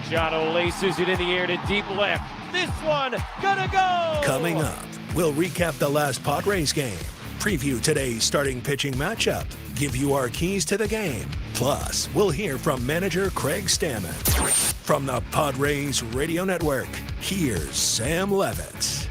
Machado laces it in the air to deep left. This one gonna go! Coming up, we'll recap the last Padres game, preview today's starting pitching matchup, give you our keys to the game. Plus, we'll hear from manager Craig Stammen. From the Padres Radio Network, here's Sam Levitt.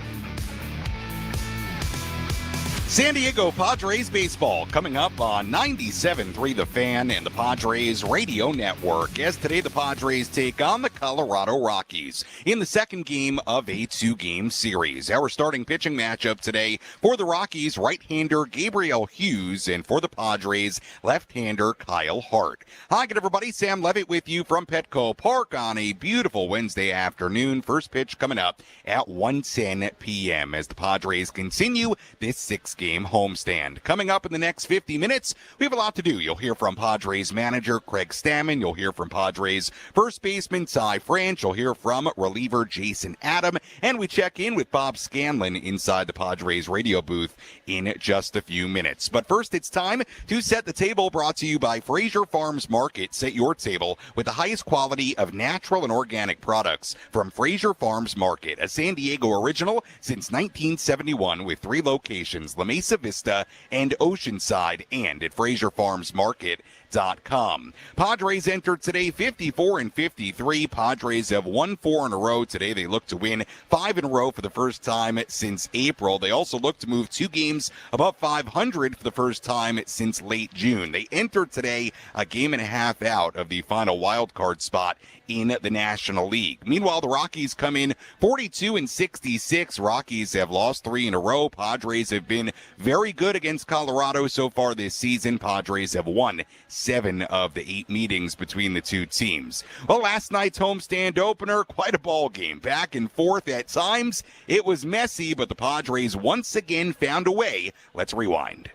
San Diego Padres baseball coming up on 97.3 The Fan and the Padres Radio Network, as today the Padres take on the Colorado Rockies in the second game of a two-game series. Our starting pitching matchup today for the Rockies, right-hander Gabriel Hughes, and for the Padres, left-hander Kyle Hart. Hi, good everybody. Sam Levitt with you from Petco Park on a beautiful Wednesday afternoon. First pitch coming up at 1:10 p.m. as the Padres continue this six-game homestand. Coming up in the next 50 minutes, we have a lot to do. You'll hear from Padres manager Craig Stammen. You'll hear from Padres first baseman Ty France. You'll hear from reliever Jason Adam. And we check in with Bob Scanlon inside the Padres radio booth in just a few minutes. But first, it's time to set the table, brought to you by Fraser Farms Market. Set your table with the highest quality of natural and organic products from Fraser Farms Market, a San Diego original since 1971 with 3 locations, La Mesa Vista and Oceanside, and at FraserFarmsMarket.com. Padres entered today 54-53. Padres have won 4 in a row. Today they look to win 5 in a row for the first time since April. They also look to move 2 games above 500 for the first time since late June. They entered today a game and a half out of the final wild card spot in the National League. Meanwhile, the Rockies come in 42-66. Rockies have lost 3 in a row. Padres have been very good against Colorado so far this season. Padres have won 7 of the 8 meetings between the two teams. Well, last night's homestand opener, quite a ball game. Back and forth at times. It was messy, but the Padres once again found a way. Let's rewind.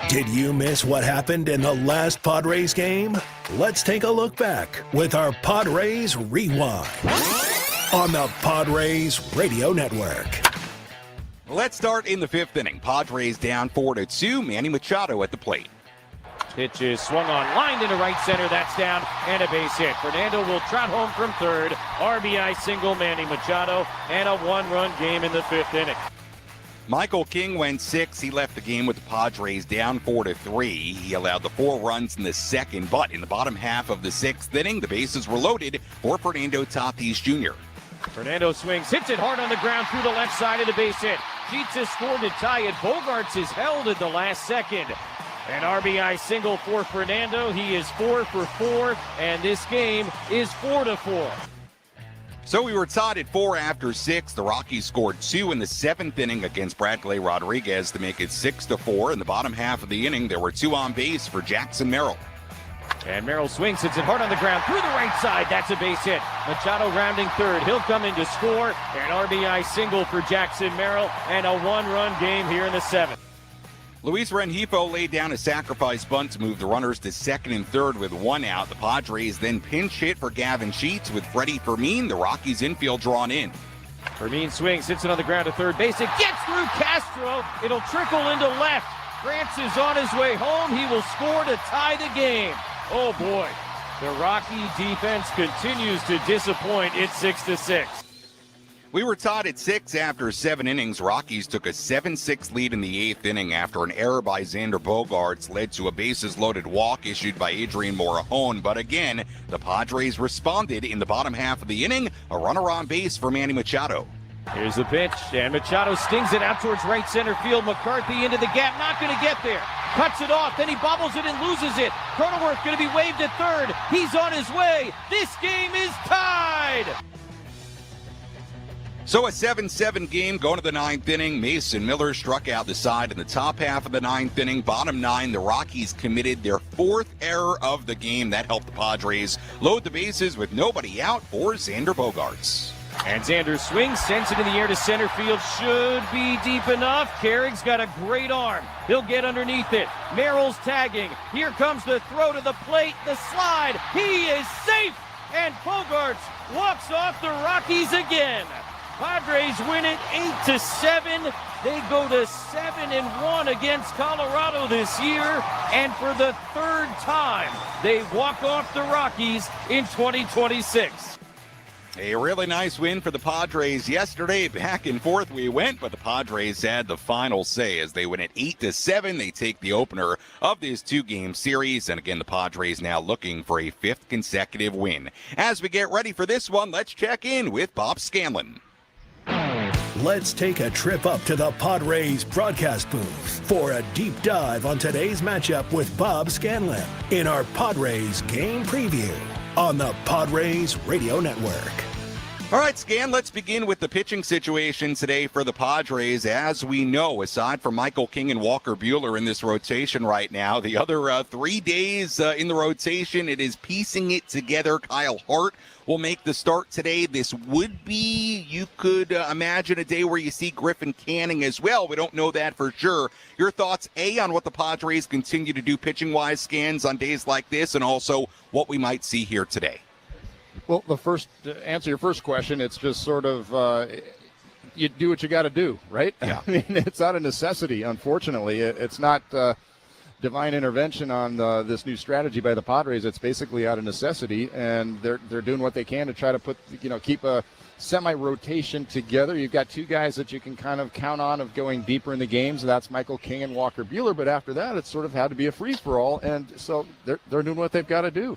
Did you miss what happened in the last Padres game? Let's take a look back with our Padres Rewind on the Padres Radio Network. Let's start in the 5th inning. Padres down 4-2. Manny Machado at the plate. Pitch is swung on, lined into right center. That's down, and a base hit. Fernando will trot home from third. RBI single, Manny Machado, and a 1-run game in the 5th inning. Michael King went 6. He left the game with the Padres down 4-3. He allowed the 4 runs in the second, but in the bottom half of the 6th inning, the bases were loaded for Fernando Tatis Jr. Fernando swings, hits it hard on the ground through the left side of the base hit. Sheets has scored to tie it. Bogarts is held at the last second. An RBI single for Fernando. He is 4 for 4, and this game is 4-4. So we were tied at 4 after 6. The Rockies scored 2 in the 7th inning against Bradley Rodriguez to make it 6-4. In the bottom half of the inning, there were 2 on base for Jackson Merrill. And Merrill swings, hits it hard on the ground through the right side. That's a base hit. Machado rounding third. He'll come in to score. An RBI single for Jackson Merrill, and a 1-run game here in the 7th. Luis Rengifo laid down a sacrifice bunt to move the runners to second and third with 1 out. The Padres then pinch hit for Gavin Sheets with Freddie Fermin. The Rockies infield drawn in. Fermin swings, hits it on the ground to third base. It gets through Castro. It'll trickle into left. France is on his way home. He will score to tie the game. Oh boy, the Rocky defense continues to disappoint. It's 6-6. We were tied at 6 after 7 innings. Rockies took a 7-6 lead in the 8th inning after an error by Xander Bogaerts led to a bases-loaded walk issued by Adrian Morejon. But again, the Padres responded in the bottom half of the inning. A runner on base for Manny Machado. Here's the pitch, and Machado stings it out towards right center field. McCarthy into the gap, not going to get there. Cuts it off, then he bobbles it and loses it. Cronenworth going to be waved at third. He's on his way. This game is tied. So a 7-7 game going to the 9th inning. Mason Miller struck out the side in the top half of the 9th inning. Bottom 9, the Rockies committed their 4th error of the game. That helped the Padres load the bases with nobody out for Xander Bogaerts. And Xander swings, sends it in the air to center field. Should be deep enough. Carrick's got a great arm. He'll get underneath it. Merrill's tagging. Here comes the throw to the plate. The slide. He is safe. And Bogaerts walks off the Rockies again. Padres win it 8-7. They go to 7-1 against Colorado this year, and for the third time, they walk off the Rockies in 2026. A really nice win for the Padres yesterday. Back and forth we went, but the Padres had the final say as they win it 8-7. They take the opener of this two-game series, and again, the Padres now looking for a fifth consecutive win. As we get ready for this one, let's check in with Bob Scanlon. Let's take a trip up to the Padres broadcast booth for a deep dive on today's matchup with Bob Scanlon in our Padres game preview on the Padres Radio Network. All right, Scan, let's begin with the pitching situation today for the Padres. As we know, aside from Michael King and Walker Buehler in this rotation right now, the other 3 days in the rotation, it is piecing it together. Kyle Hart will make the start today. This would be, you could imagine, a day where you see Griffin Canning as well. We don't know that for sure. Your thoughts, A, on what the Padres continue to do pitching-wise, Scans, on days like this, and also what we might see here today? Well, to answer your first question, it's just sort of you do what you got to do, right? Yeah. I mean, it's out of necessity, unfortunately. It's not divine intervention on this new strategy by the Padres. It's basically out of necessity, and they're doing what they can to try to keep a semi-rotation together. You've got two guys that you can kind of count on of going deeper in the games, and that's Michael King and Walker Buehler. But after that, it's sort of had to be a free-for-all, and so they're doing what they've got to do.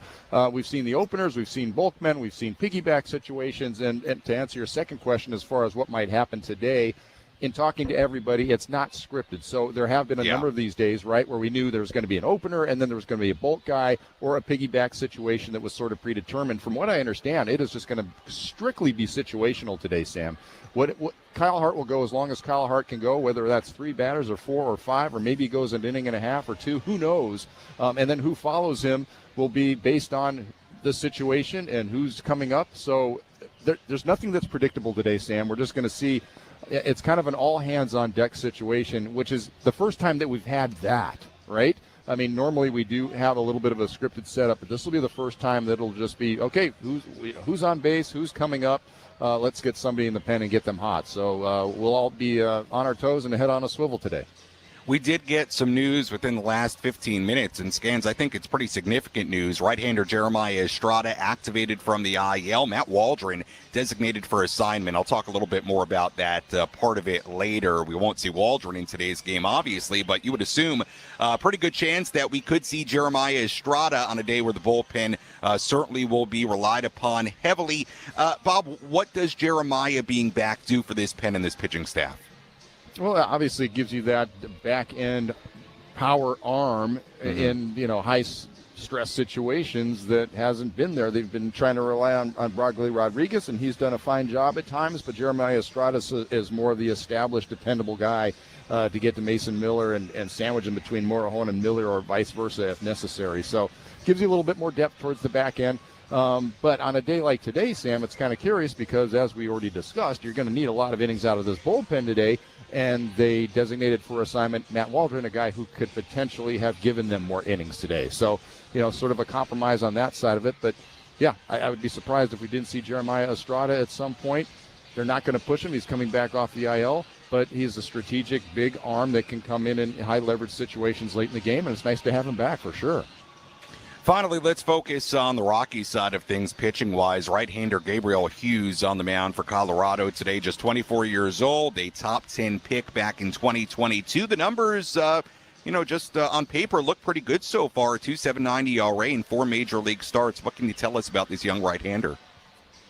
We've seen the openers, we've seen bulk men, we've seen piggyback situations, and to answer your second question as far as what might happen today, in talking to everybody, it's not scripted. So there have been a number of these days, right, where we knew there was going to be an opener and then there was going to be a bulk guy or a piggyback situation that was sort of predetermined. From what I understand, it is just going to strictly be situational today, Sam. What Kyle Hart will go as long as Kyle Hart can go, whether that's 3 batters or 4 or 5, or maybe he goes an inning and a half or 2, who knows? And then who follows him will be based on the situation and who's coming up. So there's nothing that's predictable today, Sam. We're just going to see. It's kind of an all-hands-on-deck situation, which is the first time that we've had that, right? I mean, normally we do have a little bit of a scripted setup, but this will be the first time that it'll just be, okay, who's on base, who's coming up, let's get somebody in the pen and get them hot. So we'll all be on our toes and head on a swivel today. We did get some news within the last 15 minutes, and Scans, I think it's pretty significant news. Right-hander Jeremiah Estrada activated from the IL. Matt Waldron designated for assignment. I'll talk a little bit more about that part of it later. We won't see Waldron in today's game, obviously, but you would assume a pretty good chance that we could see Jeremiah Estrada on a day where the bullpen certainly will be relied upon heavily. Bob, what does Jeremiah being back do for this pen and this pitching staff? Well, obviously it gives you that back-end power arm in, high-stress situations that hasn't been there. They've been trying to rely on Brogley Rodriguez, and he's done a fine job at times, but Jeremiah Estrada is more of the established, dependable guy to get to Mason Miller and sandwich him between Morejon and Miller or vice versa if necessary. So gives you a little bit more depth towards the back end. But on a day like today, Sam, it's kind of curious because, as we already discussed, you're going to need a lot of innings out of this bullpen today, and they designated for assignment Matt Waldron, a guy who could potentially have given them more innings today. So, sort of a compromise on that side of it. But, yeah, I would be surprised if we didn't see Jeremiah Estrada at some point. They're not going to push him. He's coming back off the IL, but he's a strategic big arm that can come in high-leverage situations late in the game, and it's nice to have him back for sure. Finally, let's focus on the Rockies side of things pitching-wise. Right-hander Gabriel Hughes on the mound for Colorado today, just 24 years old, a top 10 pick back in 2022. The numbers, just on paper look pretty good so far. 2.79 ERA in 4 major league starts. What can you tell us about this young right-hander?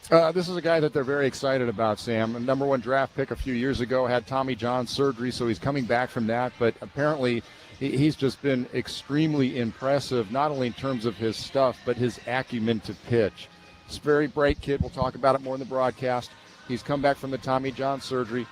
This is a guy that they're very excited about, Sam. A number 1 draft pick a few years ago, had Tommy John surgery, so he's coming back from that, but apparently he's just been extremely impressive, not only in terms of his stuff, but his acumen to pitch. He's a very bright kid. We'll talk about it more in the broadcast. He's come back from the Tommy John surgery.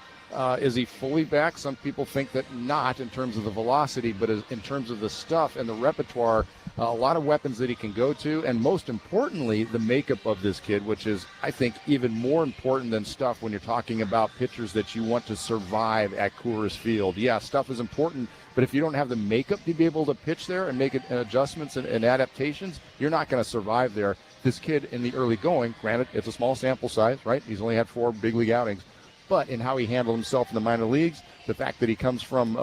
Is he fully back? Some people think that not in terms of the velocity, but in terms of the stuff and the repertoire, a lot of weapons that he can go to, and most importantly, the makeup of this kid, which is, I think, even more important than stuff when you're talking about pitchers that you want to survive at Coors Field. Yeah, stuff is important, but if you don't have the makeup to be able to pitch there and make adjustments and adaptations, you're not going to survive there. This kid in the early going, granted, it's a small sample size, right? He's only had 4 big league outings, but in how he handled himself in the minor leagues, the fact that he comes from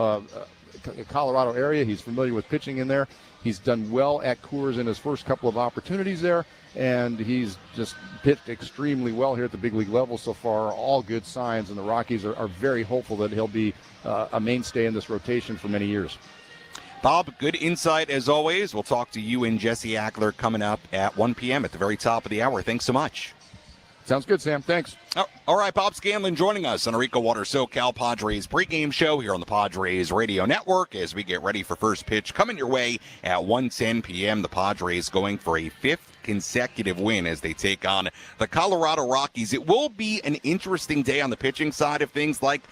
Colorado area, he's familiar with pitching in there. He's done well at Coors in his first couple of opportunities there, and he's just pitched extremely well here at the big league level so far. All good signs, and the Rockies are very hopeful that he'll be a mainstay in this rotation for many years. Bob, good insight as always. We'll talk to you and Jesse Ackler coming up at 1 p.m. at the very top of the hour. Thanks so much. Sounds good, Sam. Thanks. All right, Bob Scanlon joining us on our EcoWater SoCal Padres pregame show here on the Padres Radio Network as we get ready for first pitch coming your way at 1:10 p.m. The Padres going for a fifth consecutive win as they take on the Colorado Rockies. It will be an interesting day on the pitching side of things, like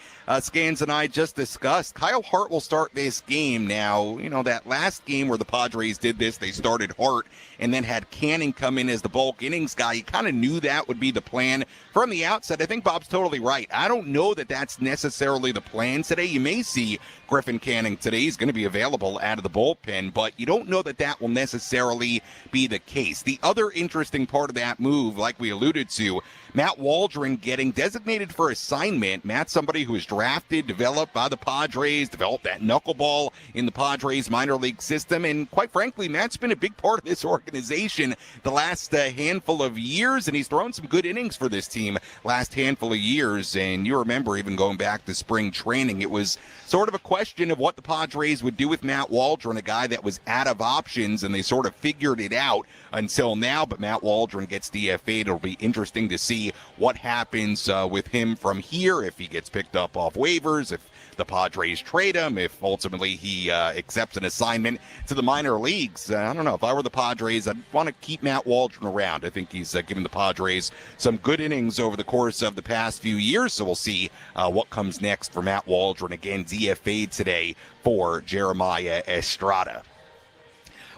Scans and I just discussed. Kyle Hart will start this game. Now, you know, that last game where the Padres did this, they started Hart and then had Canning come in as the bulk innings guy. You kind of knew that would be the plan from the outset. I think Bob's totally right. I don't know that that's necessarily the plan today. You may see Griffin Canning today. He's going to be available out of the bullpen, but you don't know that that will necessarily be the case. The other interesting part of that move, like we alluded to, Matt Waldron getting designated for assignment. Matt's somebody who was drafted, developed by the Padres, developed that knuckleball in the Padres minor league system, and quite frankly, Matt's been a big part of this organization the last handful of years, and he's thrown some good innings for this team last handful of years. And you remember even going back to spring training, it was sort of a question of what the Padres would do with Matt Waldron, a guy that was out of options, and they sort of figured it out until now. But Matt Waldron gets DFA'd. It'll be interesting to see what happens with him from here, if he gets picked up off waivers, if the Padres trade him, if ultimately he accepts an assignment to the minor leagues. I don't know. If I were the Padres, I'd want to keep Matt Waldron around. I think he's given the Padres some good innings over the course of the past few years, so we'll see what comes next for Matt Waldron. Again, DFA'd today for Jeremiah Estrada.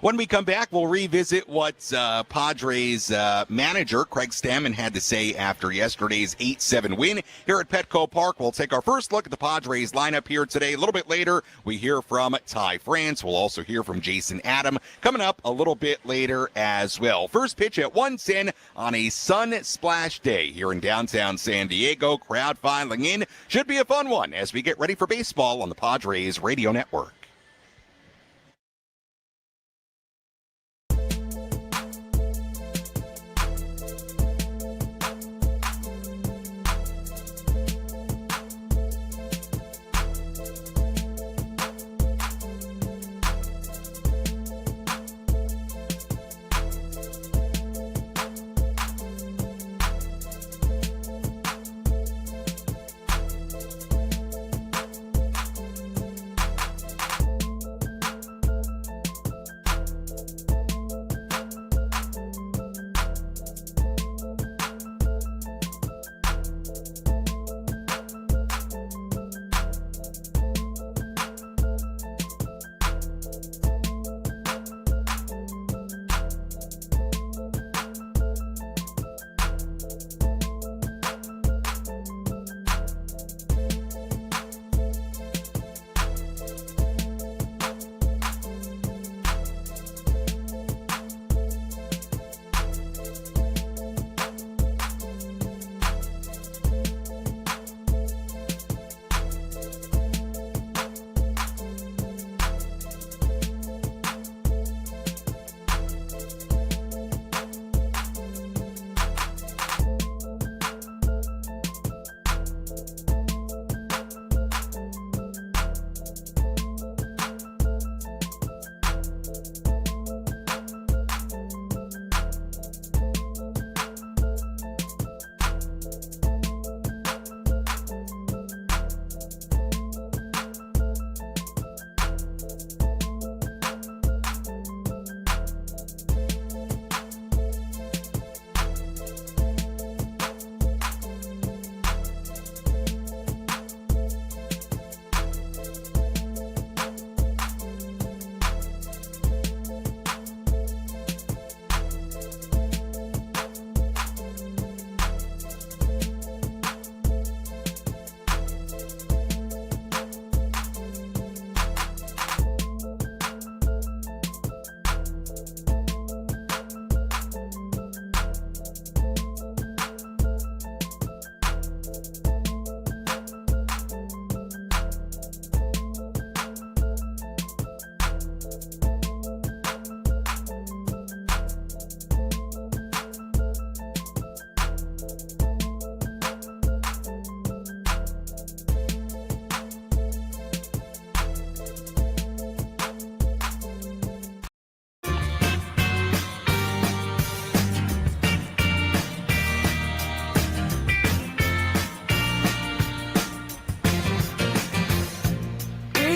When we come back, we'll revisit what Padres manager Craig Stammen had to say after yesterday's 8-7 win here at Petco Park. We'll take our first look at the Padres lineup here today. A little bit later, we hear from Ty France. We'll also hear from Jason Adam coming up a little bit later as well. First pitch at 1:10 on a sun splash day here in downtown San Diego. Crowd filing in. Should be a fun one as we get ready for baseball on the Padres Radio Network.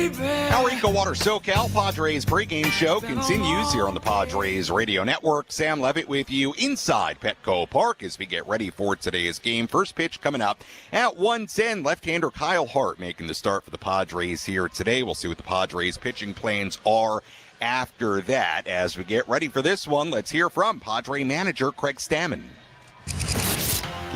Our EcoWater SoCal Padres pregame show continues here on the Padres Radio Network. Sam Levitt with you inside Petco Park as we get ready for today's game. First pitch coming up at 1:10. Left-hander Kyle Hart making the start for the Padres here today. We'll see what the Padres pitching plans are after that. As we get ready for this one, let's hear from Padre manager Craig Stammen.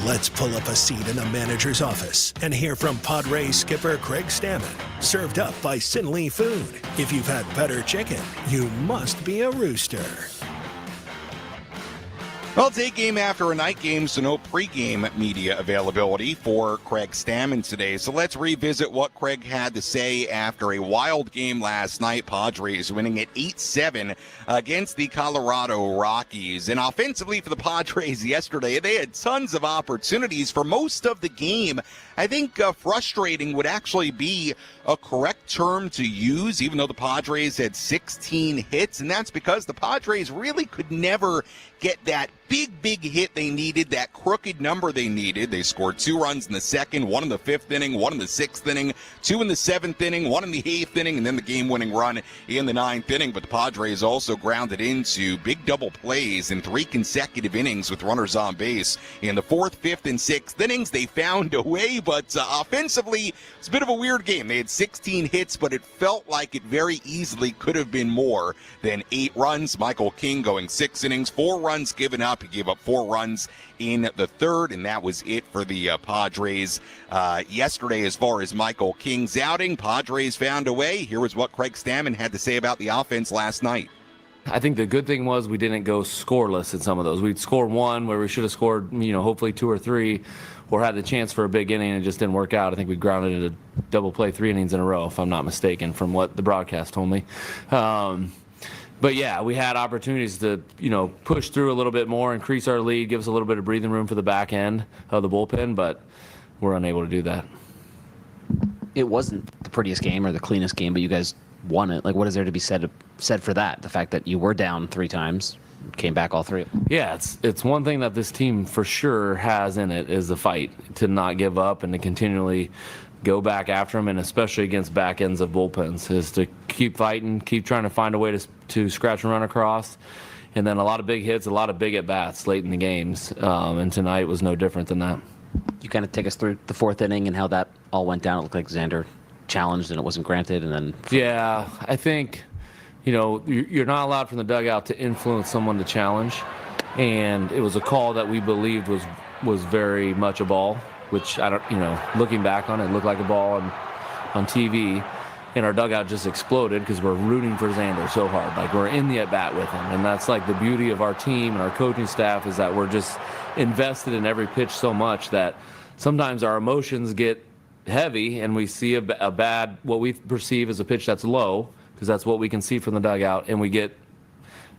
Let's pull up a seat in the manager's office and hear from Padres skipper Craig Stammen. Served up by Sinley Food. If you've had better chicken, you must be a rooster. Well, it's a game after a night game, so no pregame media availability for Craig Stammen today. So let's revisit what Craig had to say after a wild game last night. Padres winning at 8-7 against the Colorado Rockies. And offensively for the Padres yesterday, they had tons of opportunities for most of the game. I think frustrating would actually be a correct term to use, even though the Padres had 16 hits. And that's because the Padres really could never get that big hit they needed, that crooked number they needed. They scored 2 runs in the second, 1 in the 5th inning, 1 in the 6th inning, 2 in the 7th inning, 1 in the 8th inning, and then the game-winning run in the 9th inning. But the Padres also grounded into big double plays in 3 consecutive innings with runners on base. In the 4th, 5th, and 6th innings, they found a way, but offensively, it's a bit of a weird game. They had 16 hits, but it felt like it very easily could have been more than 8 runs. Michael King going 6 innings, 4 runs given up. He gave up 4 runs in the 3rd, and that was it for the Padres yesterday as far as Michael King's outing. Padres found a way. Here was what Craig Stammen had to say about the offense last night. I think the good thing was we didn't go scoreless in some of those. We'd score 1 where we should have scored, hopefully 2 or 3, or had the chance for a big inning and it just didn't work out. I think we grounded a double play 3 innings in a row, if I'm not mistaken, from what the broadcast told me. But yeah, we had opportunities to, push through a little bit more, increase our lead, give us a little bit of breathing room for the back end of the bullpen, but we're unable to do that. It wasn't the prettiest game or the cleanest game, but you guys won it. Like, what is there to be said for that? The fact that you were down 3 times, came back all 3. Yeah, it's one thing that this team for sure has in it is the fight, to not give up and to continually go back after them, and especially against back ends of bullpens, is to keep fighting, keep trying to find a way to scratch and run across. And then a lot of big hits, a lot of big at-bats late in the games. And tonight was no different than that. You kind of take us through the 4th inning and how that all went down. It looked like Xander challenged and it wasn't granted. And then yeah, I think, you're not allowed from the dugout to influence someone to challenge. And it was a call that we believed was very much a ball, which I don't, looking back on it, looked like a ball on TV, and our dugout just exploded because we're rooting for Xander so hard. Like, we're in the at-bat with him, and that's like the beauty of our team and our coaching staff, is that we're just invested in every pitch so much that sometimes our emotions get heavy and we see a bad, what we perceive as a pitch that's low, because that's what we can see from the dugout, and we get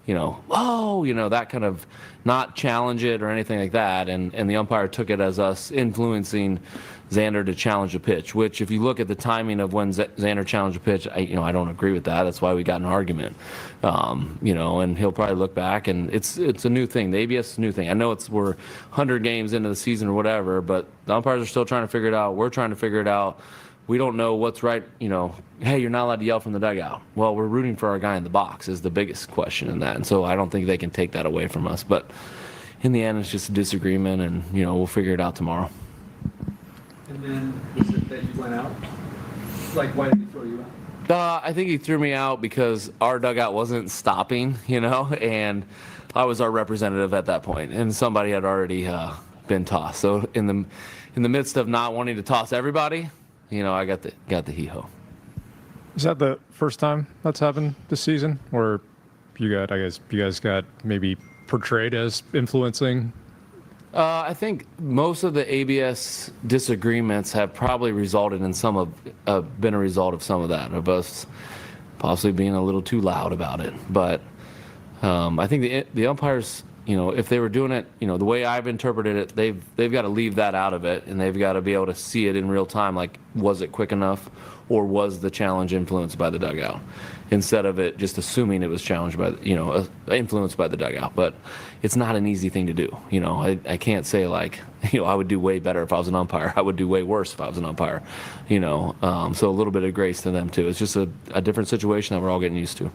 that kind of not challenge it or anything like that. And the umpire took it as us influencing Xander to challenge a pitch, which if you look at the timing of when Xander challenged a pitch, I don't agree with that. That's why we got in an argument. And he'll probably look back, and it's a new thing. The ABS is a new thing. I know we're 100 games into the season or whatever, but the umpires are still trying to figure it out. We're trying to figure it out. We don't know what's right, hey, you're not allowed to yell from the dugout. Well, we're rooting for our guy in the box is the biggest question in that. And so I don't think they can take that away from us. But in the end, it's just a disagreement, and, we'll figure it out tomorrow. And then was it that you went out? Like, why did he throw you out? I think he threw me out because our dugout wasn't stopping, and I was our representative at that point, and somebody had already been tossed. So in the midst of not wanting to toss everybody, I got the hee-ho. Is that the first time that's happened this season, or you guys got maybe portrayed as influencing? I think most of the ABS disagreements have probably resulted in been a result of some of that, of us possibly being a little too loud about it. But I think the umpires if they were doing it, the way I've interpreted it, they've got to leave that out of it, and they've got to be able to see it in real time. Like, was it quick enough, or was the challenge influenced by the dugout? Instead of it just assuming it was challenged by, influenced by the dugout. But it's not an easy thing to do. I can't say like, I would do way better if I was an umpire. I would do way worse if I was an umpire. So a little bit of grace to them too. It's just a different situation that we're all getting used to.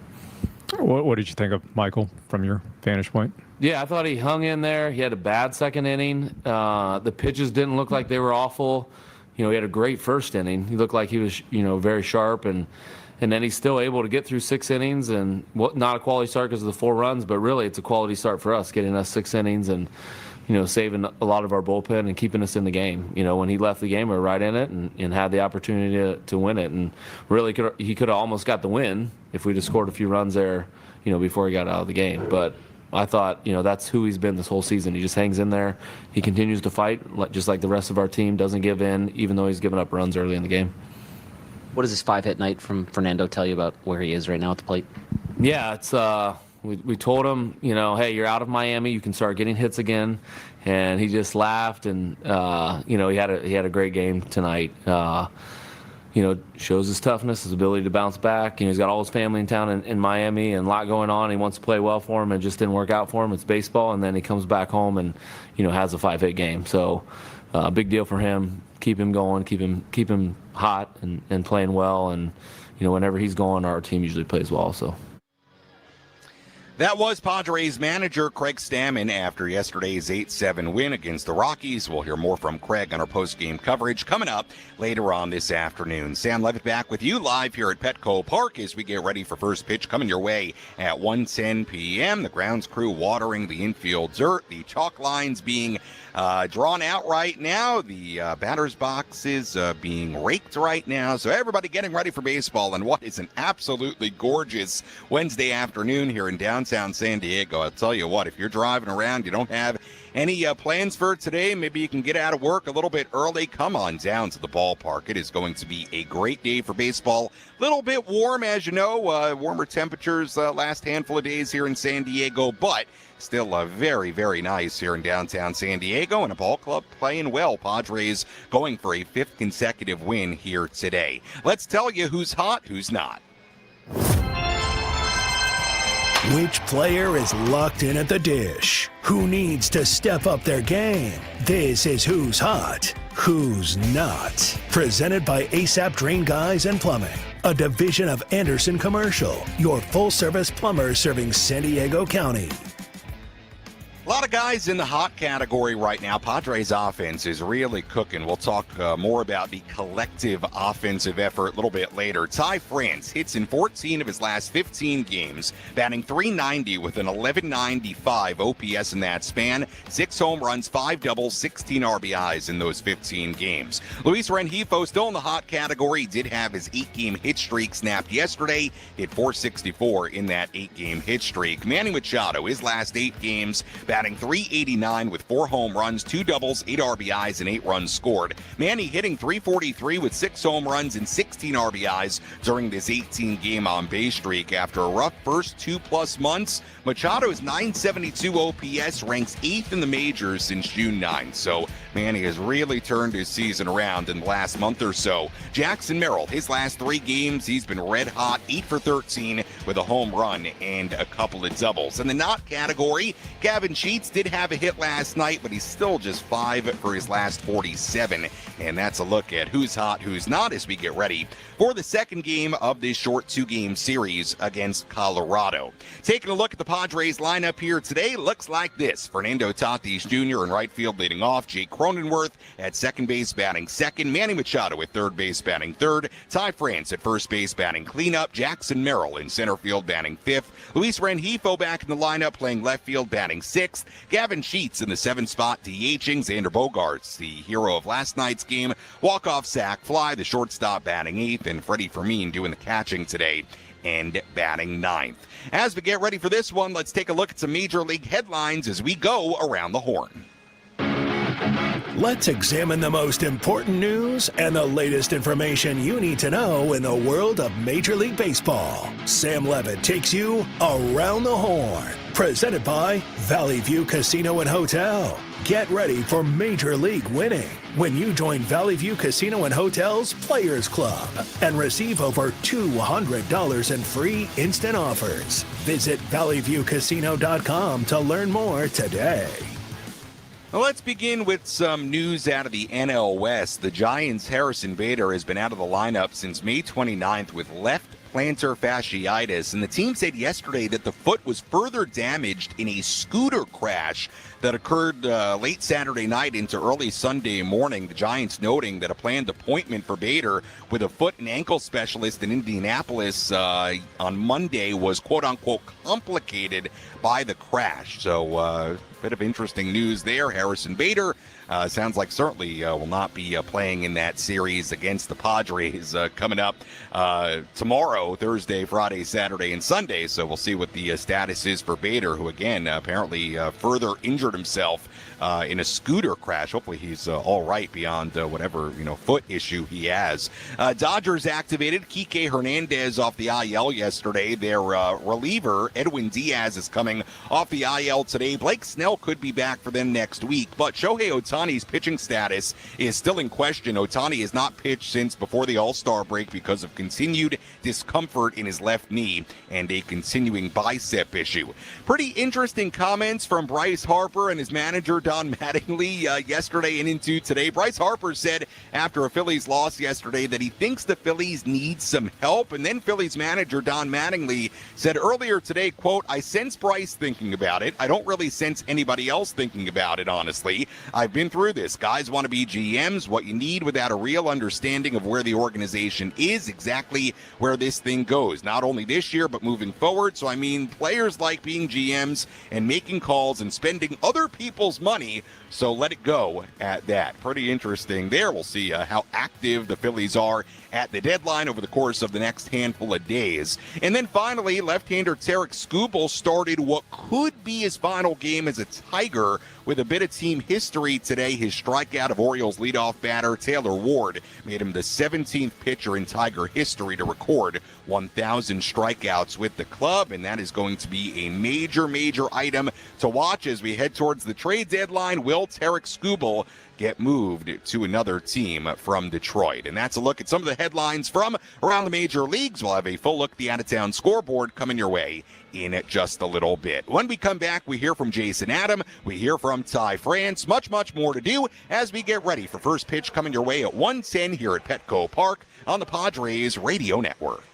What did you think of Michael from your vantage point? Yeah, I thought he hung in there. He had a bad second inning. The pitches didn't look like they were awful. He had a great first inning. He looked like he was, very sharp, and then he's still able to get through 6 innings, and not a quality start because of the 4 runs, but really it's a quality start for us, getting us 6 innings and, saving a lot of our bullpen and keeping us in the game. When he left the game, we were right in it and had the opportunity to win it. And really, he could have almost got the win if we'd have scored a few runs there, before he got out of the game. But I thought, that's who he's been this whole season. He just hangs in there. He continues to fight, just like the rest of our team, doesn't give in, even though he's given up runs early in the game. What does this 5-hit night from Fernando tell you about where he is right now at the plate? Yeah, it's we told him, hey, you're out of Miami, you can start getting hits again, and he just laughed, and he had a great game tonight. Shows his toughness, his ability to bounce back. He's got all his family in town in Miami and a lot going on. He wants to play well for him, and it just didn't work out for him. It's baseball, and then he comes back home and has a 5-hit game. So big deal for him. Keep him going, keep him hot and playing well. And whenever he's going, our team usually plays well. So. That was Padres manager Craig Stammen after yesterday's 8-7 win against the Rockies. We'll hear more from Craig on our post-game coverage coming up later on this afternoon. Sam Levitt back with you live here at Petco Park as we get ready for first pitch coming your way at 1:10 p.m. The grounds crew watering the infield dirt. The chalk lines being drawn out right now. The batter's box is being raked right now. So everybody getting ready for baseball and what is an absolutely gorgeous Wednesday afternoon here in downtown San Diego. I'll tell you what, if you're driving around, you don't have any plans for today, maybe you can get out of work a little bit early, come on down to the ballpark. It is going to be a great day for baseball. A little bit warm, as you know, warmer temperatures last handful of days here in San Diego, but still very, very nice here in downtown San Diego, and a ball club playing well. Padres going for a 5th consecutive win here today. Let's tell you who's hot, who's not. Which player is locked in at the dish? Who needs to step up their game? This is Who's Hot, Who's Not. Presented by ASAP Drain Guys and Plumbing, a division of Anderson Commercial, your full-service plumber serving San Diego County. A lot of guys in the hot category right now. Padres offense is really cooking. We'll talk more about the collective offensive effort a little bit later. Ty France hits in 14 of his last 15 games, batting .390 with an 1195 OPS in that span. 6 home runs, 5 doubles, 16 RBIs in those 15 games. Luis Rengifo still in the hot category. He did have his 8-game hit streak snapped yesterday. Hit .464 in that 8-game hit streak. Manny Machado, his last 8 games, batting .389 with 4 home runs, 2 doubles, 8 RBIs, and 8 runs scored. Manny hitting .343 with 6 home runs and 16 RBIs during this 18-game on-base streak. After a rough first 2+ months, Machado's .972 OPS ranks 8th in the majors since June 9th. So Manny has really turned his season around in the last month or so. Jackson Merrill, his last 3 games, he's been red hot, 8 for 13 with a home run and a couple of doubles. In the not category, Gavin Sheets did have a hit last night, but he's still just 5 for his last 47. And that's a look at who's hot, who's not as we get ready for the second game of this short 2-game series against Colorado. Taking a look at the Padres lineup here today, looks like this. Fernando Tatis Jr. in right field leading off. Jake Cronenworth at second base batting second. Manny Machado at third base batting third. Ty France at first base batting cleanup. Jackson Merrill in center field batting fifth. Luis Rengifo back in the lineup playing left field batting sixth. Gavin Sheets in the 7th spot DHing. Xander Bogaerts, the hero of last night's game, walk-off sac fly, the shortstop batting 8th, and Freddie Fermin doing the catching today and batting 9th. As we get ready for this one, let's take a look at some Major League headlines as we go around the horn. Let's examine the most important news and the latest information you need to know in the world of Major League Baseball. Sam Levitt takes you Around the Horn, presented by Valley View Casino and Hotel. Get ready for Major League winning when you join Valley View Casino and Hotel's Players Club and receive over $200 in free instant offers. Visit valleyviewcasino.com to learn more today. Well, let's begin with some news out of the NL West. The Giants' Harrison Bader has been out of the lineup since May 29th with left plantar fasciitis, and the team said yesterday that the foot was further damaged in a scooter crash that occurred late Saturday night into early Sunday morning. The Giants noting that a planned appointment for Bader with a foot and ankle specialist in Indianapolis on Monday was quote-unquote complicated by the crash. So a bit of interesting news there. Harrison Bader sounds like certainly will not be playing in that series against the Padres coming up tomorrow, Thursday, Friday, Saturday, and Sunday. So we'll see what the status is for Bader, who again apparently further injured himself in a scooter crash. Hopefully he's all right beyond whatever foot issue he has. Dodgers activated Kike Hernandez off the IL yesterday. Their reliever Edwin Diaz is coming off the IL today. Blake Snell could be back for them next week, but Shohei Ohtani's pitching status is still in question. Ohtani has not pitched since before the All-Star break because of continued discomfort in his left knee and a continuing bicep issue. Pretty interesting comments from Bryce Harper and his manager Don Mattingly yesterday and into today. Bryce Harper said after a Phillies loss yesterday that he thinks the Phillies need some help, and then Phillies manager Don Mattingly said earlier today, quote, "I sense Bryce thinking about it. I don't really sense anybody else thinking about it, honestly. I've been through this. Guys want to be GMs. What you need without a real understanding of where the organization is, exactly where this thing goes, not only this year but moving forward. So I mean, players like being GMs and making calls and spending other people's money, so let it go at that." Pretty interesting there. We'll see how active the Phillies are at the deadline over the course of the next handful of days. And then finally, left-hander Tarik Skubal started what could be his final game as a Tiger with a bit of team history today. His strikeout of Orioles leadoff batter Taylor Ward made him the 17th pitcher in Tiger history to record 1,000 strikeouts with the club, and that is going to be a major item to watch as we head towards the trade deadline. Will Tarik Skubal get moved to another team from Detroit? And that's a look at some of the headlines from around the major leagues. We'll have a full look at the out-of-town scoreboard coming your way in just a little bit. When we come back, we hear from Jason Adam, we hear from Ty France, much more to do as we get ready for first pitch coming your way at 1:10 here at Petco Park on the Padres Radio Network.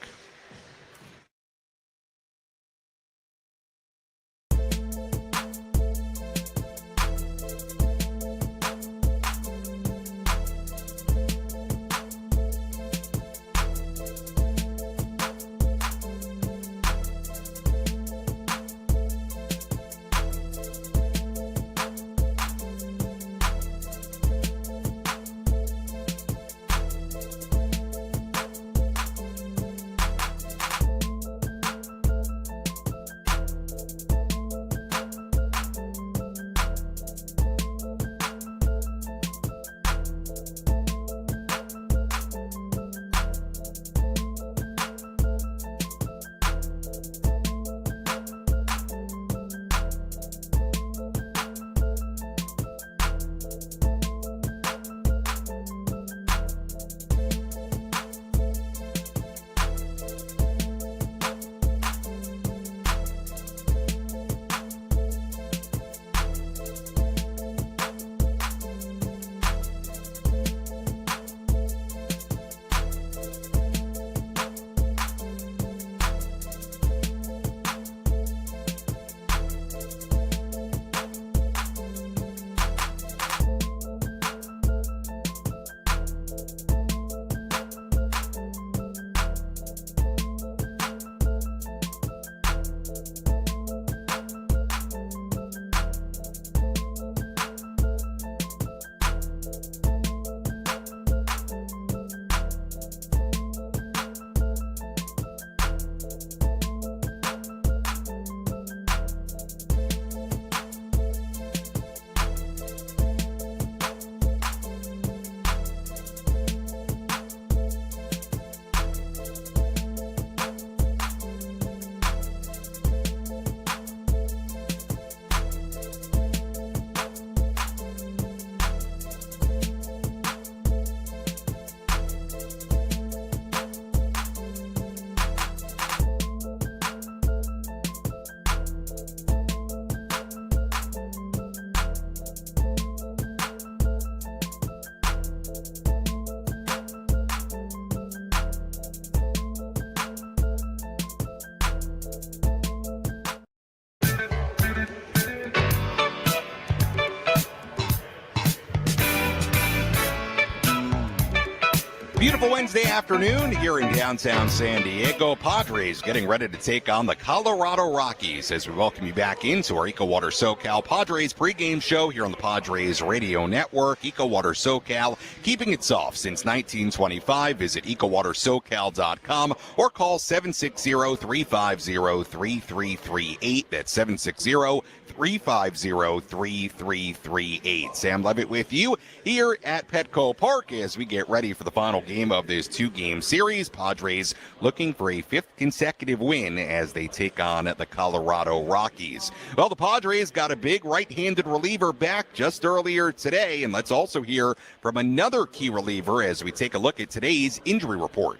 Beautiful Wednesday afternoon here in downtown San Diego. Padres getting ready to take on the Colorado Rockies as we welcome you back into our EcoWater SoCal Padres pregame show here on the Padres Radio Network. EcoWater SoCal, keeping it soft since 1925. Visit EcoWaterSoCal.com or call 760-350-3338. That's 760-350-3338. Sam Levitt with you here at Petco Park as we get ready for the final game of this two-game series. Padres looking for a fifth consecutive win as they take on the Colorado Rockies. Well, the Padres got a big right-handed reliever back just earlier today, and let's also hear from another key reliever as we take a look at today's injury report.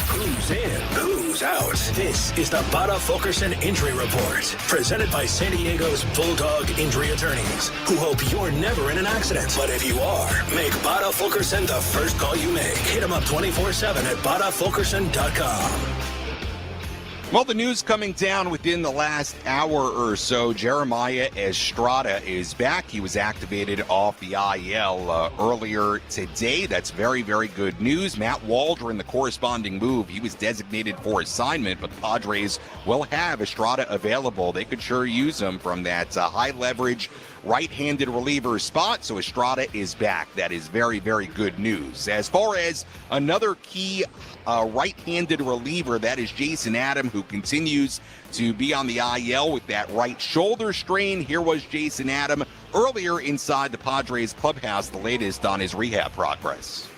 Who's in? Who's out? This is the Bada Fulkerson Injury Report, presented by San Diego's Bulldog Injury Attorneys, who hope you're never in an accident. But if you are, make Bada Fulkerson the first call you make. Hit them up 24/7 at badafulkerson.com. Well, the news coming down within the last hour or so, Jeremiah Estrada is back. He was activated off the IL earlier today. That's very, very good news. Matt Waldron, the corresponding move, he was designated for assignment, but the Padres will have Estrada available. They could sure use him from that high-leverage right-handed reliever spot, so Estrada is back. That is very, very good news. As far as another key right-handed reliever, that is Jason Adam, who continues to be on the IL with that right shoulder strain. Here was Jason Adam earlier inside the Padres clubhouse, the latest on his rehab progress.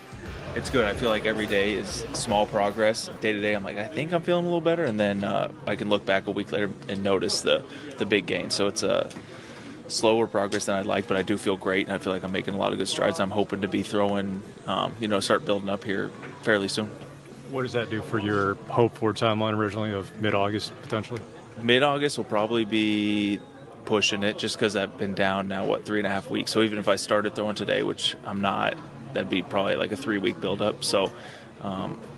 It's good. I feel like every day is small progress. Day to day, I'm like, I think I'm feeling a little better, and then I can look back a week later and notice the big gain. So it's a slower progress than I'd like, but I do feel great, and I feel like I'm making a lot of good strides. I'm hoping to be throwing, start building up here fairly soon. What does that do for your hope for timeline originally of mid-August potentially? Mid-August will probably be pushing it just because I've been down now, 3.5 weeks. So even if I started throwing today, which I'm not, that'd be probably like a 3-week buildup. So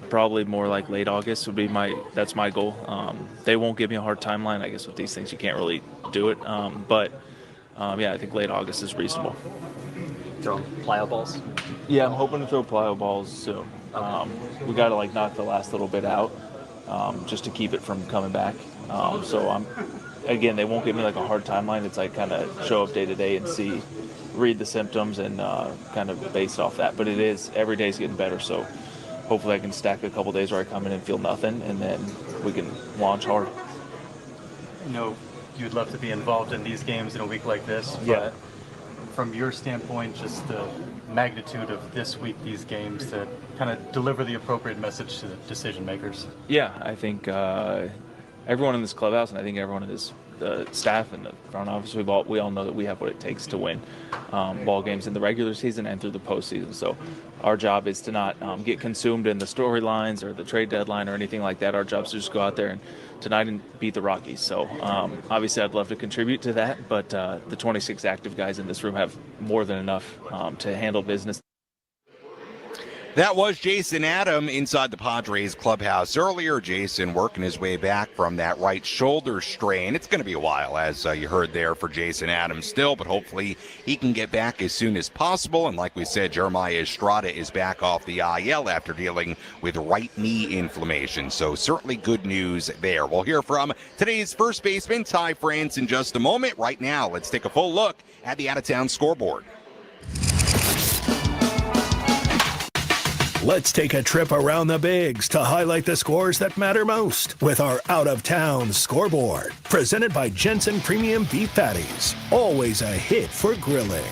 probably more like late August would be that's my goal. They won't give me a hard timeline. I guess with these things you can't really do it. I think late August is reasonable. Throwing plyo balls? Yeah, I'm hoping to throw plyo balls soon. We got to knock the last little bit out just to keep it from coming back. They won't give me a hard timeline. It's kind of show up day to day and read the symptoms and kind of based off that. But it is, every day's getting better. So hopefully I can stack a couple days where I come in and feel nothing, and then we can launch hard. You'd love to be involved in these games in a week like this, but from your standpoint, just the magnitude of this week, these games, to kind of deliver the appropriate message to the decision makers. Yeah, I think everyone in this clubhouse, and I think everyone in this the staff and the front office, we all know that we have what it takes to win ball games in the regular season and through the postseason. So our job is to not get consumed in the storylines or the trade deadline or anything like that. Our job is to just go out there and tonight and beat the Rockies. So obviously I'd love to contribute to that, but the 26 active guys in this room have more than enough to handle business. That was Jason Adam inside the Padres clubhouse earlier. Jason working his way back from that right shoulder strain. It's going to be a while, as you heard there, for Jason Adams still, but hopefully he can get back as soon as possible. And like we said, Jeremiah Estrada is back off the IL after dealing with right knee inflammation. So certainly good news there. We'll hear from today's first baseman, Ty France, in just a moment. Right now, let's take a full look at the out-of-town scoreboard. Let's take a trip around the bigs to highlight the scores that matter most with our out-of-town scoreboard. Presented by Jensen Premium Beef Patties. Always a hit for grilling.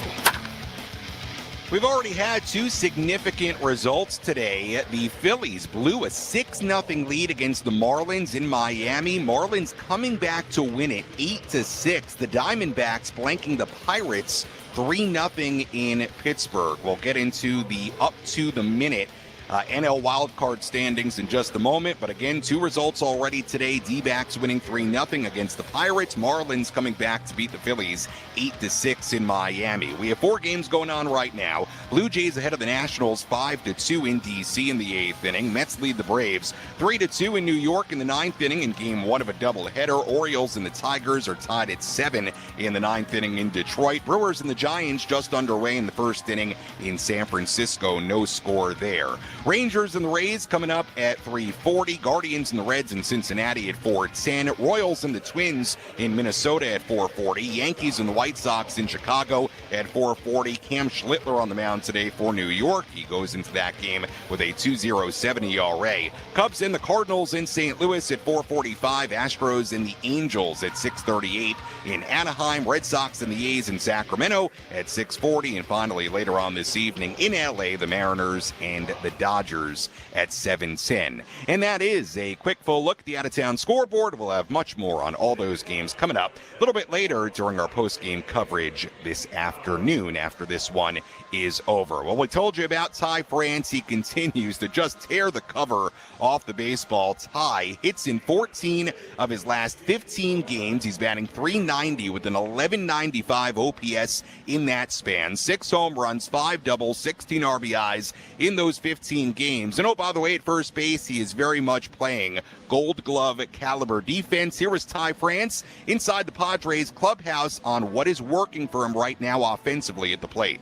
We've already had two significant results today. The Phillies blew a 6-0 lead against the Marlins in Miami. Marlins coming back to win it 8-6. The Diamondbacks blanking the Pirates 3-0 in Pittsburgh. We'll get into the up-to-the-minute NL wildcard standings in just a moment. But again, two results already today. D-backs winning 3-0 against the Pirates. Marlins coming back to beat the Phillies 8-6 in Miami. We have 4 games going on right now. Blue Jays ahead of the Nationals 5-2 in D.C. in the 8th inning. Mets lead the Braves 3-2 in New York in the 9th inning in game 1 of a doubleheader. Orioles and the Tigers are tied at 7 in the 9th inning in Detroit. Brewers and the Giants just underway in the 1st inning in San Francisco. No score there. Rangers and the Rays coming up at 3:40. Guardians and the Reds in Cincinnati at 4:10. Royals and the Twins in Minnesota at 4:40. Yankees and the White Sox in Chicago at 4:40. Cam Schlittler on the mound today for New York. He goes into that game with a 2.07 ERA. Cubs and the Cardinals in St. Louis at 4:45. Astros and the Angels at 6:38 in Anaheim. Red Sox and the A's in Sacramento at 6:40. And finally, later on this evening in LA, the Mariners and the Dodgers at 7:10. And that is a quick full look at the out-of-town scoreboard. We'll have much more on all those games coming up a little bit later during our post-game coverage this afternoon after this one is over. Well, we told you about Ty France. He continues to just tear the cover off the baseball. Ty hits in 14 of his last 15 games. He's batting .390 with an 1195 OPS in that span. 6 home runs, 5 doubles, 16 RBIs in those 15 games. And oh, by the way, at first base, he is very much playing Gold Glove caliber defense. Here is Ty France inside the Padres clubhouse on what is working for him right now offensively at the plate.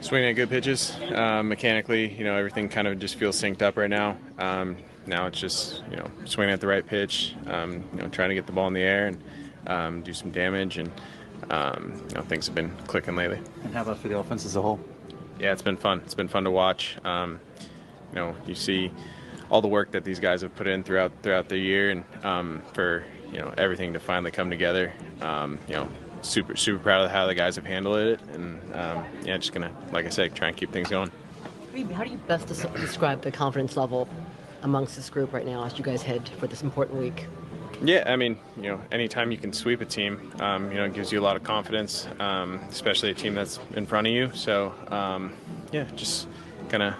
Swinging at good pitches. Mechanically, everything kind of just feels synced up right now. Now it's just, swinging at the right pitch, trying to get the ball in the air and do some damage. And, things have been clicking lately. And how about for the offense as a whole? Yeah, it's been fun. It's been fun to watch. You see all the work that these guys have put in throughout the year, and for, everything to finally come together. Super proud of how the guys have handled it, and just gonna, like I said, try and keep things going. How do you best describe the confidence level amongst this group right now as you guys head for this important week? Yeah, I mean, anytime you can sweep a team, it gives you a lot of confidence, especially a team that's in front of you. So, just gonna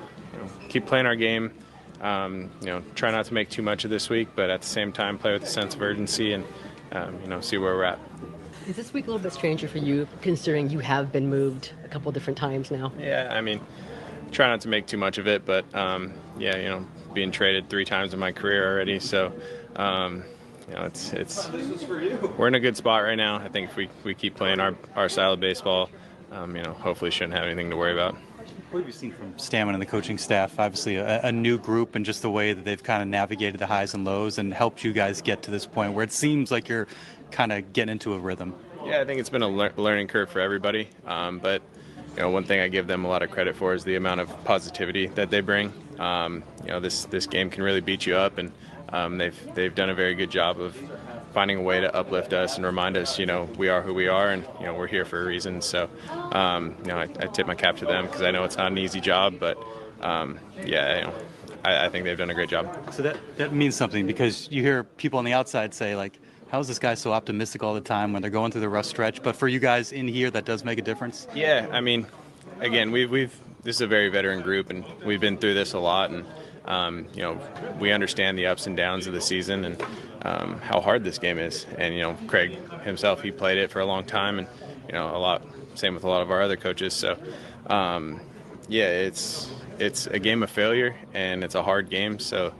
keep playing our game. Try not to make too much of this week, but at the same time, play with a sense of urgency and see where we're at. Is this week a little bit stranger for you, considering you have been moved a couple different times now? Yeah, I mean, try not to make too much of it, but being traded 3 times in my career already, so it's we're in a good spot right now. I think if we keep playing our style of baseball, hopefully shouldn't have anything to worry about. What have you seen from Stammen and the coaching staff? Obviously a new group, and just the way that they've kind of navigated the highs and lows and helped you guys get to this point where it seems like you're kind of getting into a rhythm. Yeah, I think it's been a learning curve for everybody, but one thing I give them a lot of credit for is the amount of positivity that they bring. This game can really beat you up, and they've done a very good job of finding a way to uplift us and remind us, we are who we are, and we're here for a reason. So, I tip my cap to them because I know it's not an easy job, but I think they've done a great job. So that means something, because you hear people on the outside say, like, how is this guy so optimistic all the time when they're going through the rough stretch? But for you guys in here, that does make a difference. Yeah, I mean, again, this is a very veteran group, and we've been through this a lot, and we understand the ups and downs of the season and how hard this game is. And Craig himself, he played it for a long time, and same with a lot of our other coaches. So it's a game of failure, and it's a hard game. So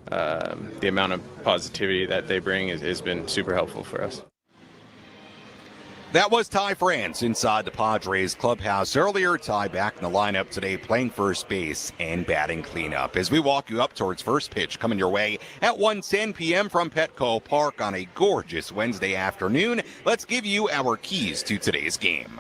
the amount of positivity that they bring has been super helpful for us. That was Ty France inside the Padres clubhouse earlier. Ty back in the lineup today, playing first base and batting cleanup. As we walk you up towards first pitch, coming your way at 1:10 p.m. from Petco Park on a gorgeous Wednesday afternoon, let's give you our keys to today's game.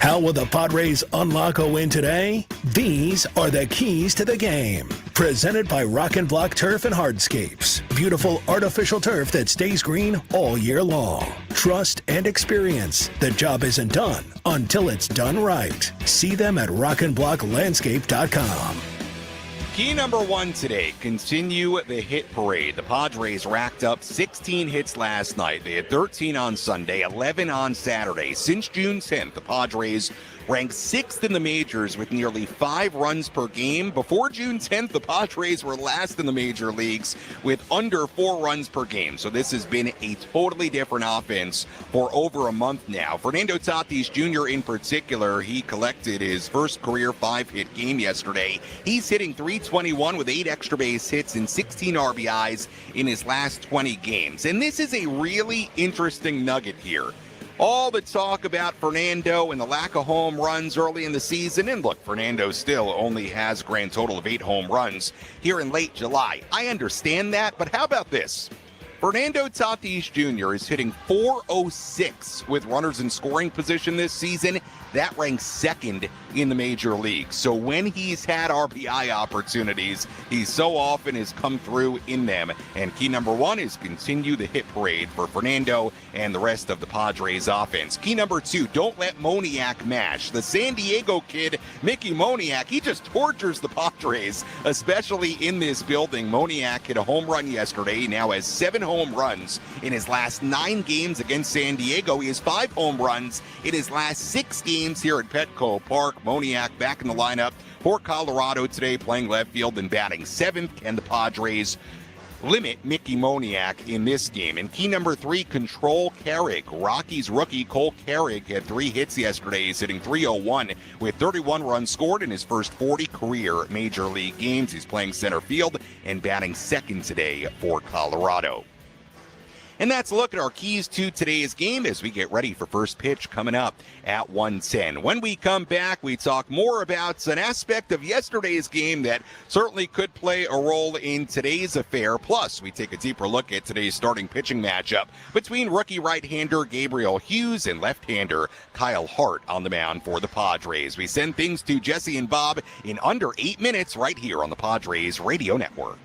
How will the Padres unlock a win today? These are the keys to the game. Presented by Rock and Block Turf and Hardscapes. Beautiful artificial turf that stays green all year long. Trust and experience. The job isn't done until it's done right. See them at rockandblocklandscape.com. Key number 1 today, continue the hit parade. The Padres racked up 16 hits last night. They had 13 on Sunday, 11 on Saturday. Since June 10th, the Padres ranked 6th in the majors with nearly 5 runs per game. Before June 10th, the Padres were last in the major leagues with under 4 runs per game. So this has been a totally different offense for over a month now. Fernando Tatis Jr. in particular, he collected his first career 5-hit game yesterday. He's hitting .321 with 8 extra base hits and 16 RBIs in his last 20 games. And this is a really interesting nugget here. all the talk about Fernando and the lack of home runs early in the season. And look, Fernando still only has a grand total of 8 home runs here in late July. I understand that, but how about this? Fernando Tatis Jr. is hitting .406 with runners in scoring position this season. That ranks second in the major leagues. So when he's had RBI opportunities, he so often has come through in them. And key number 1 is continue the hit parade for Fernando and the rest of the Padres offense. Key number 2, don't let Moniak mash. The San Diego kid, Mickey Moniak, he just tortures the Padres, especially in this building. Moniak hit a home run yesterday. He now has 7 home runs in his last 9 games against San Diego. He has 5 home runs in his last 6 games here at Petco Park. Moniak back in the lineup for Colorado today, playing left field and batting 7th. And the Padres limit Mickey Moniak in this game. And key number 3, control Carrick. Rockies rookie Cole Carrick had 3 hits yesterday. He's hitting .301 with 31 runs scored in his first 40 career major league games. He's playing center field and batting 2nd today for Colorado. And that's a look at our keys to today's game as we get ready for first pitch coming up at 1:10. When we come back, we talk more about an aspect of yesterday's game that certainly could play a role in today's affair. Plus, we take a deeper look at today's starting pitching matchup between rookie right-hander Gabriel Hughes and left-hander Kyle Hart on the mound for the Padres. We send things to Jesse and Bob in under 8 minutes right here on the Padres Radio Network.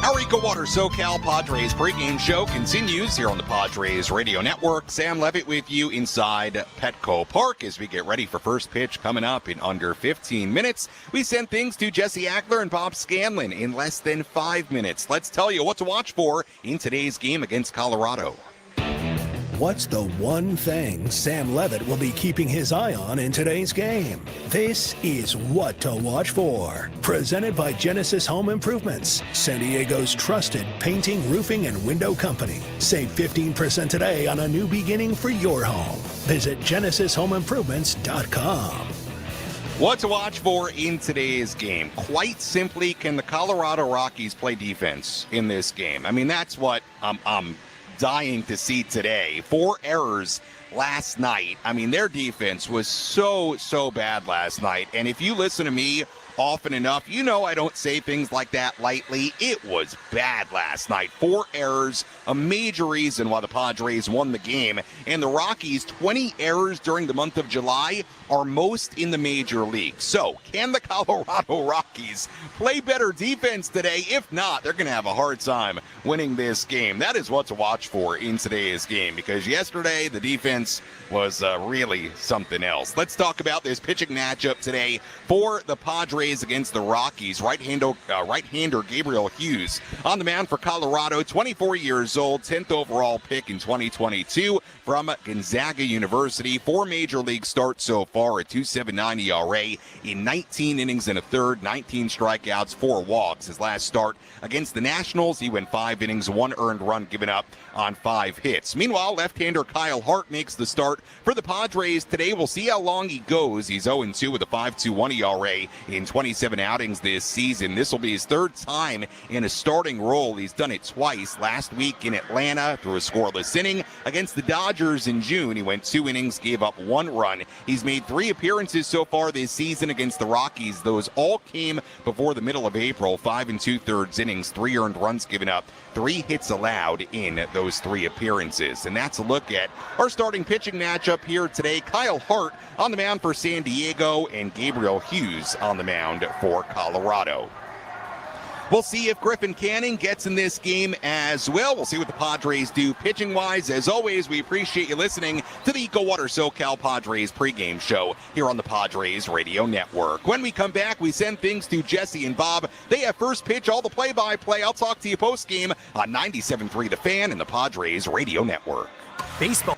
Our EcoWater SoCal Padres pregame show continues here on the Padres Radio Network. Sam Levitt with you inside Petco Park as we get ready for first pitch coming up in under 15 minutes. We send things to Jesse Ackler and Bob Scanlon in less than 5 minutes. Let's tell you what to watch for in today's game against Colorado. What's the one thing Sam Levitt will be keeping his eye on in today's game? This is What to Watch For. Presented by Genesis Home Improvements, San Diego's trusted painting, roofing, and window company. Save 15% today on a new beginning for your home. Visit GenesisHomeImprovements.com. What to watch for in today's game? Quite simply, can the Colorado Rockies play defense in this game? I mean, that's what I'm dying to see today. 4 errors last night. I mean, their defense was so bad last night. And if you listen to me often enough, you know I don't say things like that lightly. It was bad last night. 4 errors, a major reason why the Padres won the game. And the Rockies, 20 errors during the month of July, are most in the major league. So, can the Colorado Rockies play better defense today? If not, they're going to have a hard time winning this game. That is what to watch for in today's game, because yesterday the defense was really something else. Let's talk about this pitching matchup today for the Padres against the Rockies. Right-hander Gabriel Hughes on the mound for Colorado, 24 years old, 10th overall pick in 2022 from Gonzaga University. 4 major league starts so far, a 2.79 ERA in 19 innings and a third, 19 strikeouts, 4 walks. His last start against the Nationals, he went 5 innings, 1 earned run given up on 5 hits. Meanwhile, left-hander Kyle Hart makes the start for the Padres today. We'll see how long he goes. He's 0-2 with a 5.21 ERA in 27 outings this season. This will be his 3rd time in a starting role. He's done it twice. Last week in Atlanta through a scoreless inning against the Dodgers in June. He went 2 innings, gave up 1 run. He's made 3 appearances so far this season against the Rockies. Those all came before the middle of April. 5 2/3 innings, 3 earned runs given up, 3 hits allowed in those 3 appearances. And that's a look at our starting pitching matchup here today. Kyle Hart on the mound for San Diego and Gabriel Hughes on the mound for Colorado. We'll see if Griffin Canning gets in this game as well. We'll see what the Padres do pitching-wise. As always, we appreciate you listening to the EcoWater SoCal Padres pregame show here on the Padres Radio Network. When we come back, we send things to Jesse and Bob. They have first pitch, all the play-by-play. I'll talk to you post-game on 97.3 The Fan and the Padres Radio Network. Baseball.